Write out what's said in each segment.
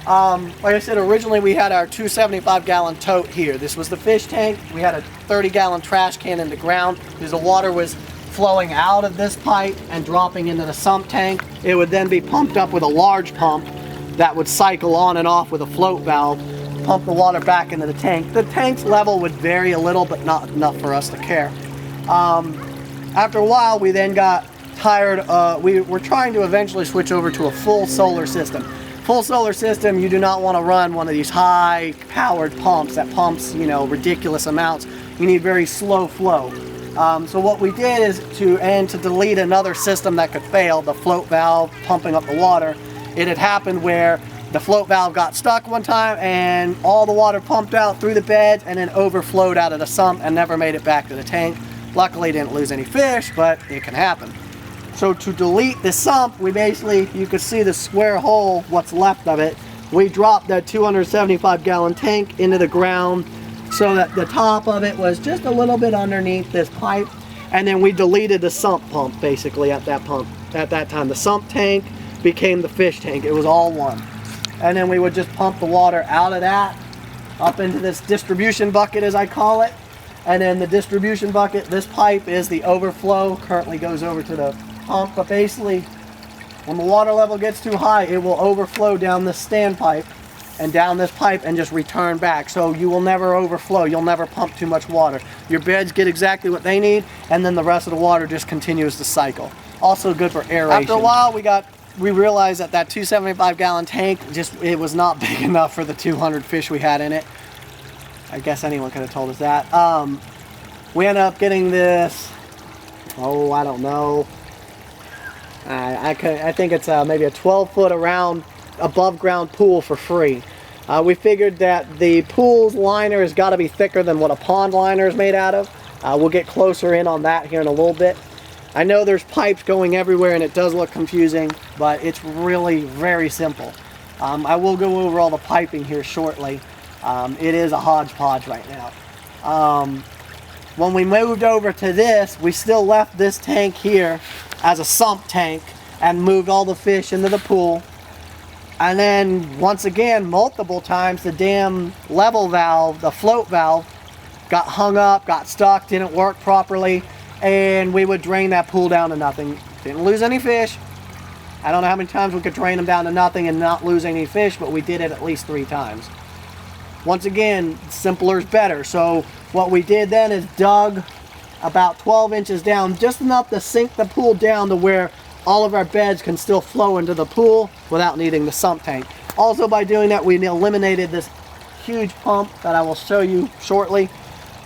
Like I said, originally we had our 275-gallon tote here. This was the fish tank. We had a 30-gallon trash can in the ground because the water was flowing out of this pipe and dropping into the sump tank. It would then be pumped up with a large pump that would cycle on and off with a float valve, pump the water back into the tank. The tank's level would vary a little, but not enough for us to care. After a while, we then got tired. We were trying to eventually switch over to a full solar system. Full solar system, you do not want to run one of these high powered pumps that pumps, you know, ridiculous amounts. You need very slow flow. So what we did is to delete another system that could fail, the float valve pumping up the water. It had happened where the float valve got stuck one time and all the water pumped out through the beds and then overflowed out of the sump and never made it back to the tank. Luckily didn't lose any fish, but it can happen. So to delete the sump, we basically, you could see the square hole, what's left of it. We dropped that 275-gallon tank into the ground so that the top of it was just a little bit underneath this pipe, and then we deleted the sump pump basically at that time. The sump tank became the fish tank. It was all one. And then we would just pump the water out of that up into this distribution bucket, as I call it. And then the distribution bucket, this pipe is the overflow, currently goes over to the pump, but basically when the water level gets too high, it will overflow down this standpipe and down this pipe and just return back. So you will never overflow, you'll never pump too much water. Your beds get exactly what they need, and then the rest of the water just continues to cycle. Also good for aeration. After a while, we realized that 275-gallon tank, it was not big enough for the 200 fish we had in it. I guess anyone could have told us that. We ended up getting this, oh, I don't know. I think it's maybe a 12-foot around above ground pool for free. We figured that the pool's liner has got to be thicker than what a pond liner is made out of. We'll get closer in on that here in a little bit. I know there's pipes going everywhere and it does look confusing, but it's really very simple. I will go over all the piping here shortly. It is a hodgepodge right now. When we moved over to this, we still left this tank here as a sump tank and moved all the fish into the pool. And then once again, multiple times, the damn level valve, the float valve, got hung up, got stuck, didn't work properly, and we would drain that pool down to nothing. Didn't lose any fish. I don't know how many times we could drain them down to nothing and not lose any fish, but we did it at least 3 times. Once again, simpler is better. So what we did then is dug about 12 inches down, just enough to sink the pool down to where all of our beds can still flow into the pool without needing the sump tank. Also, by doing that, we eliminated this huge pump that I will show you shortly.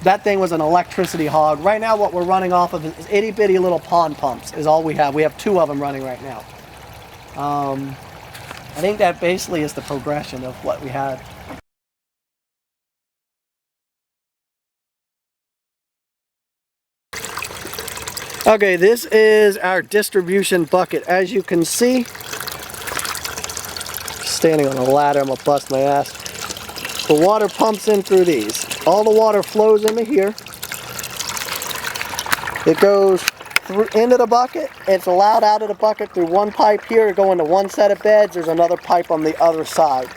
That thing was an electricity hog. Right now what we're running off of is itty bitty little pond pumps is all we have. We have 2 of them running right now. I think that basically is the progression of what we had. Okay, this is our distribution bucket. As you can see, standing on a ladder, I'm gonna bust my ass. The water pumps in through these. All the water flows into here. It goes through into the bucket. It's allowed out of the bucket through one pipe here to go into one set of beds. There's another pipe on the other side.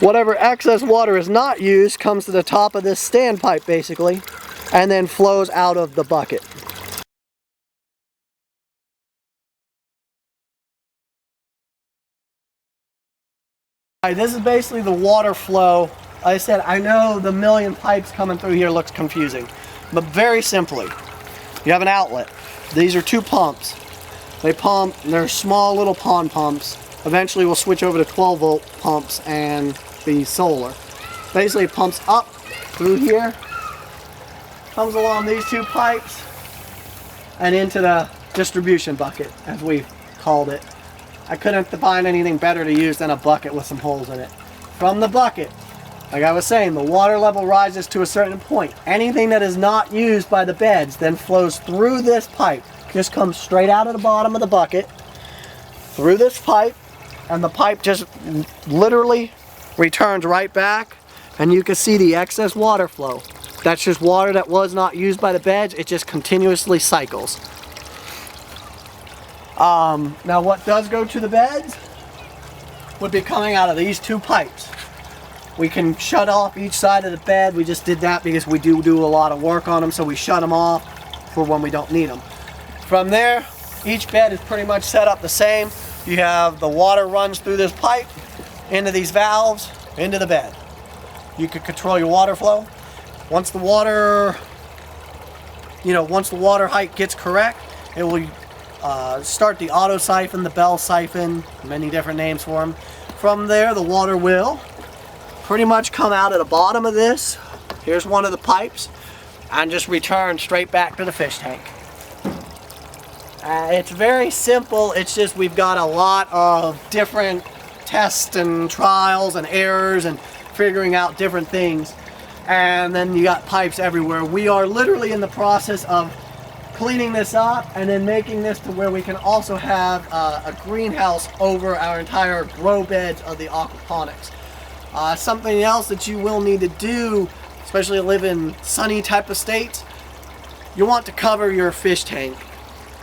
Whatever excess water is not used comes to the top of this standpipe basically, and then flows out of the bucket. Alright, this is basically the water flow. Like I said, I know the million pipes coming through here looks confusing, but very simply, you have an outlet. These are 2 pumps. They pump, they're small little pond pumps. Eventually we'll switch over to 12-volt pumps and the solar. Basically it pumps up through here, comes along these 2 pipes, and into the distribution bucket, as we called it. I couldn't find anything better to use than a bucket with some holes in it. From the bucket, like I was saying, the water level rises to a certain point. Anything that is not used by the beds then flows through this pipe. Just comes straight out of the bottom of the bucket, through this pipe, and the pipe just literally returns right back, and you can see the excess water flow. That's just water that was not used by the beds. It just continuously cycles. Now what does go to the beds? would be coming out of these two pipes. We can shut off each side of the bed. We just did that because we do a lot of work on them, so we shut them off for when we don't need them. From there, each bed is pretty much set up the same. You have the water runs through this pipe, into these valves, into the bed. You can control your water flow. Once the water, once the water height gets correct, it will start the auto siphon, the bell siphon, many different names for them. From there, the water will pretty much come out of the bottom of this. Here's one of the pipes, and just return straight back to the fish tank. It's very simple. It's just we've got a lot of different tests and trials and errors and figuring out different things. And then you got pipes everywhere. We are literally in the process of cleaning this up and then making this to where we can also have a greenhouse over our entire grow beds of the aquaponics. Something else that you will need to do, especially live in sunny type of states, you want to cover your fish tank.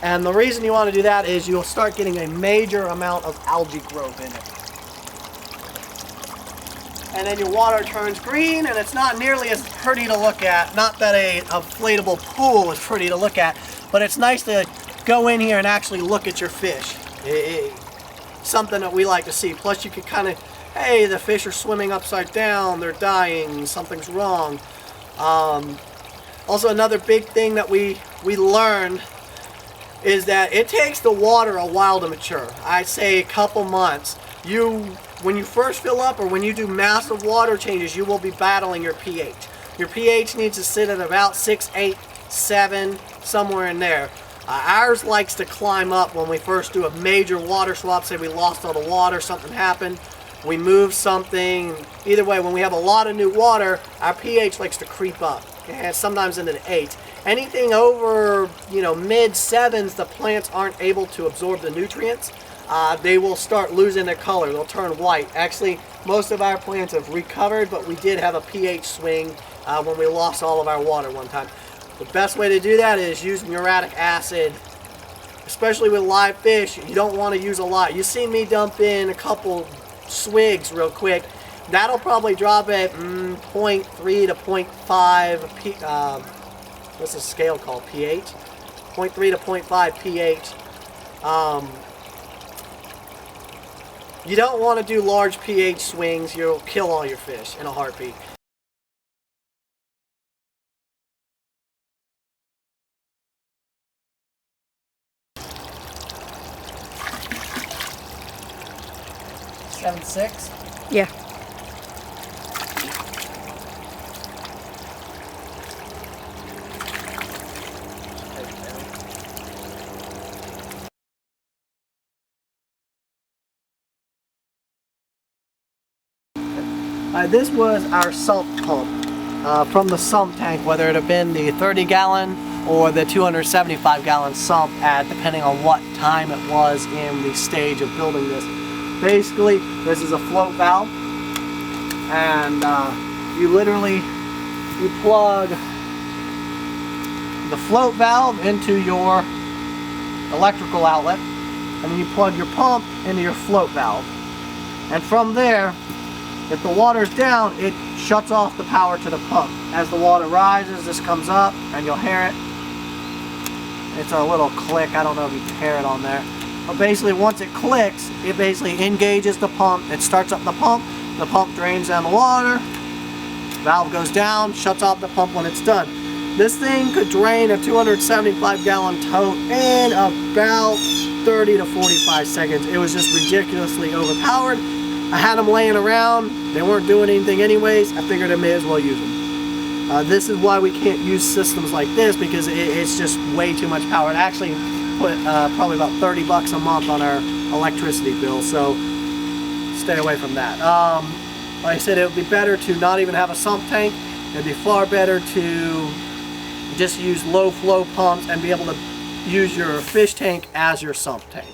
And the reason you want to do that is you'll start getting a major amount of algae growth in it. And then your water turns green, and it's not nearly as pretty to look at. Not that a inflatable pool is pretty to look at, but it's nice to go in here and actually look at your fish. Something that we like to see. Plus you can kind of, hey, the fish are swimming upside down, they're dying, something's wrong. Also another big thing that we learned is that it takes the water a while to mature. I'd say a couple months. When you first fill up or when you do massive water changes, you will be battling your pH. Your pH needs to sit at about 6, 8, 7, somewhere in there. Ours likes to climb up when we first do a major water swap. Say we lost all the water, something happened, we move something. Either way, when we have a lot of new water, our pH likes to creep up, and sometimes into the 8s. Anything over, mid 7s, the plants aren't able to absorb the nutrients. They will start losing their color. They'll turn white. Actually, most of our plants have recovered, but we did have a pH swing when we lost all of our water one time. The best way to do that is use muriatic acid, especially with live fish. You don't want to use a lot. You've seen me dump in a couple swigs real quick. That'll probably drop at 0.3 to 0.5 what's the scale called? pH? 0.3 to 0.5 pH. You don't want to do large pH swings. You'll kill all your fish in a heartbeat. Seven, 6? Yeah. This was our sump pump from the sump tank, whether it had been the 30-gallon or the 275-gallon sump, depending on what time it was in the stage of building this. Basically, this is a float valve, and you plug the float valve into your electrical outlet, and then you plug your pump into your float valve. And from there, if the water's down, it shuts off the power to the pump. As the water rises, this comes up, and you'll hear it. It's a little click. I don't know if you can hear it on there. But basically, once it clicks, it basically engages the pump. It starts up the pump drains down the water, valve goes down, shuts off the pump when it's done. This thing could drain a 275-gallon tote in about 30 to 45 seconds. It was just ridiculously overpowered. I had them laying around. They weren't doing anything anyways. I figured I may as well use them. This is why we can't use systems like this, because it's just way too much power. It actually put probably about 30 bucks a month on our electricity bill, so stay away from that. Like I said, it would be better to not even have a sump tank. It would be far better to just use low flow pumps and be able to use your fish tank as your sump tank.